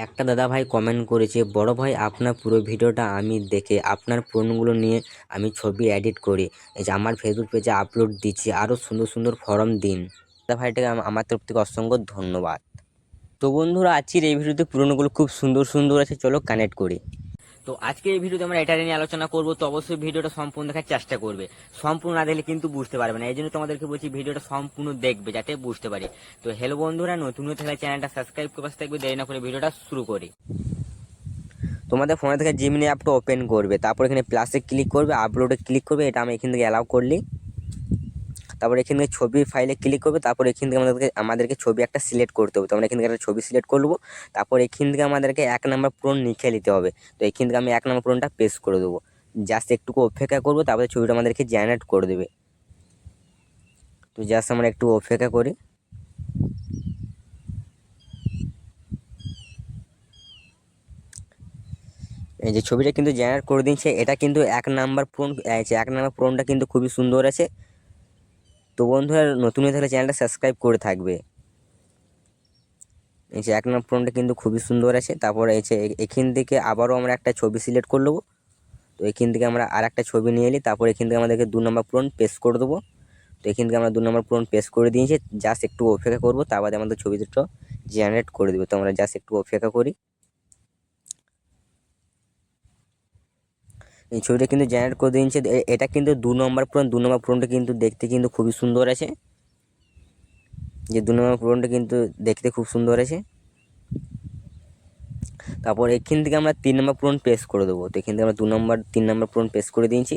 একটা দাদা ভাই কমেন্ট করেছে, বড় ভাই আপনার পুরো ভিডিওটা আমি দেখে আপনার পণ্যগুলো নিয়ে আমি ছবি এডিট করি, এই যে আমার ফেসবুক পেজে আপলোড দিচ্ছি, আরও সুন্দর সুন্দর ফর্ম দিন। দাদা ভাইটাকে আমার তরফ থেকে অসংখ্য ধন্যবাদ। তো বন্ধুরা, আজকের এই ভিডিওতে পুরোনোগুলো খুব সুন্দর সুন্দর আছে, চলো কানেক্ট করি। তো আজকে এই ভিডিওতে আমরা এটা নিয়ে আলোচনা করব। তো অবশ্যই ভিডিওটা সম্পূর্ণ দেখার চেষ্টা করবে, সম্পূর্ণ না দেখলে কিন্তু বুঝতে পারবে না। এই জন্য তোমাদেরকে বলছি ভিডিওটা সম্পূর্ণ দেখবে যাতে বুঝতে পারি। তো হ্যালো বন্ধুরা, নতুন হয়ে থাকলে চ্যানেলটা সাবস্ক্রাইব করে পাশে থাকবে। দেরি না করে ভিডিওটা শুরু করি। তোমাদের ফোনে থেকে জিমিনি অ্যাপটা ওপেন করবে, তারপর এখানে প্লাসে ক্লিক করবে, আপলোডে ক্লিক করবে, এটা আমি এখান থেকে অ্যালাউ করলি। তারপর এখান থেকে ছবি ফাইলে ক্লিক করবে, তারপর এখান থেকে আমাদেরকে ছবি একটা সিলেক্ট করতে হবে। তো আমরা এখান থেকে একটা ছবি সিলেক্ট করবো, তারপর এখান থেকে আমাদেরকে 1 নম্বর প্রম্পট লিখে নিতে হবে। তো এখান থেকে আমি 1 নম্বর প্রম্পটটা পেস্ট করে দেবো, জাস্ট একটুকু অপেক্ষা করবো, তারপরে ছবিটা আমাদেরকে জেনারেট করে দেবে। তো জাস্ট আমরা একটু অপেক্ষা করি। এই যে ছবিটা কিন্তু জেনারেট করে দিচ্ছে, এটা কিন্তু 1 নম্বর প্রম্পট। 1 নম্বর প্রম্পটটা কিন্তু খুবই সুন্দর আছে। তো বন্ধুরা, নতুন হয়ে থাকলে চ্যানেলটা সাবস্ক্রাইব করে থাকবে। এই যে 1 নম্বর প্রম্পটটা কিন্তু খুবই সুন্দর আছে। তারপরে এই যে এখান থেকে আবারও আমরা একটা ছবি সিলেক্ট করে নেবো। তো এখান থেকে আমরা আর একটা ছবি নিয়ে এলি, তারপর এখান থেকে আমাদেরকে 2 নম্বর প্রম্পট পেস্ট করে দেবো। তো এখান থেকে আমরা 2 নম্বর প্রম্পট পেস্ট করে দিয়েছি, জাস্ট একটু অপেক্ষা করবো, তার বাদে আমাদের ছবি দুটো জেনারেট করে দেবে। তো আমরা জাস্ট একটু অপেক্ষা করি। এই ছবিটা কিন্তু জেনারেট করে দিয়েছে। এটা কিন্তু 2 নম্বর প্রম্পট। 2 নম্বর প্রম্পটটা কিন্তু দেখতে কিন্তু খুবই সুন্দর আছে। যে 2 নম্বর প্রম্পটটা কিন্তু দেখতে খুব সুন্দর আছে। তারপর এখান থেকে আমরা 3 নম্বর প্রম্পট পেস্ট করে দেবো। তো এখান থেকে আমরা 3 নম্বর প্রম্পট পেস্ট করে দিয়েছি।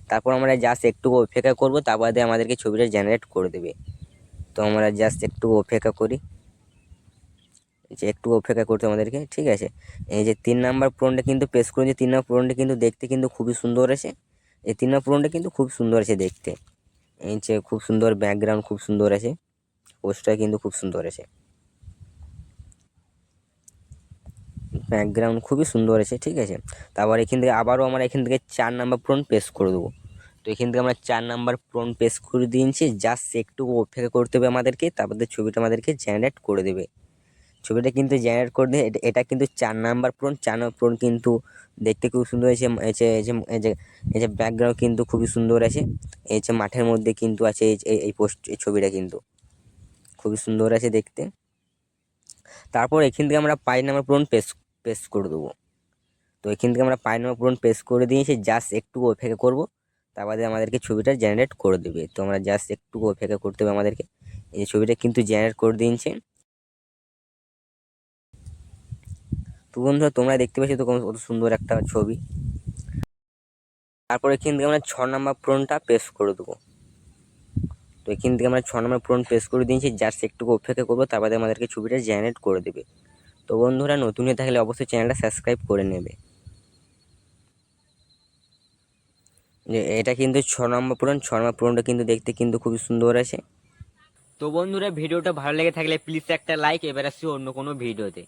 তারপর আমরা জাস্ট একটু অপেক্ষা করবো, তার বাদে আমাদেরকে ছবিটা জেনারেট করে দেবে। তো আমরা জাস্ট একটু অপেক্ষা করি, যে একটু অপেক্ষা করতে আমাদেরকে, ঠিক আছে। এই যে 3 নাম্বার প্রম্পটটা কিন্তু পেস্ট করেছি। 3 নাম্বার প্রম্পটটা কিন্তু দেখতে কিন্তু খুবই সুন্দর আছে। এই 3 নাম্বার প্রম্পটটা কিন্তু খুব সুন্দর আছে দেখতে। এই যে খুব সুন্দর ব্যাকগ্রাউন্ড, খুব সুন্দর আছে, পোস্টটা কিন্তু খুব সুন্দর আছে, ব্যাকগ্রাউন্ড খুবই সুন্দর আছে, ঠিক আছে। তারপর এখান থেকে আবারও আমরা এখান থেকে 4 নাম্বার প্রম্পট পেস্ট করে দেবো। তো এখান থেকে আমরা 4 নাম্বার প্রম্পট পেস্ট করে দিয়েছি, জাস্ট একটু অপেক্ষা করতে হবে আমাদেরকে, তারপর ছবিটা আমাদেরকে জেনারেট করে দেবে। ছবিটা কিন্তু জেনারেট করে দিয়ে এটা কিন্তু 4 নাম্বার প্রম্পট। 4 নাম্বার প্রম্পট কিন্তু দেখতে খুব সুন্দর হয়েছে। এই যে ব্যাকগ্রাউন্ড কিন্তু খুবই সুন্দর আছে। এই যে মাঠের মধ্যে কিন্তু আছে এই পোস্ট, এই ছবিটা কিন্তু খুবই সুন্দর আছে দেখতে। তারপর এখান থেকে আমরা 5 নাম্বার প্রম্পট পেস্ট করে দেবো। তো এখান থেকে আমরা 5 নাম্বার প্রম্পট পেস্ট করে দিয়েছি, জাস্ট একটু অপেক্ষা করবো, তার বাদে আমাদেরকে ছবিটা জেনারেট করে দেবে। তো আমরা জাস্ট একটু অপেক্ষা করতে হবে আমাদেরকে। এই ছবিটা কিন্তু জেনারেট করে দিয়েছে। তো বন্ধুরা, তোমরা দেখতে পাচ্ছ তো কত সুন্দর একটা ছবি। তারপর এখান থেকে আমরা 6 নম্বর প্রম্পটটা পেস্ট করে দেবো। তো এখান থেকে আমরা 6 নম্বর প্রম্পট পেস্ট করে দিয়েছি, জাস্ট একটু অপেক্ষা করবো, তারপরে আমাদেরকে ছবিটা জেনারেট করে দেবে। তো বন্ধুরা, নতুন হয়ে থাকলে অবশ্যই চ্যানেলটা সাবস্ক্রাইব করে নেবে। যে এটা কিন্তু 6 নম্বর প্রম্পট। 6 নম্বর প্রম্পটটা কিন্তু দেখতে কিন্তু খুবই সুন্দর আছে। তো বন্ধুরা, ভিডিওটা ভালো লেগে থাকলে প্লিজ একটা লাইক। এবার আসছি অন্য কোনো ভিডিওতে।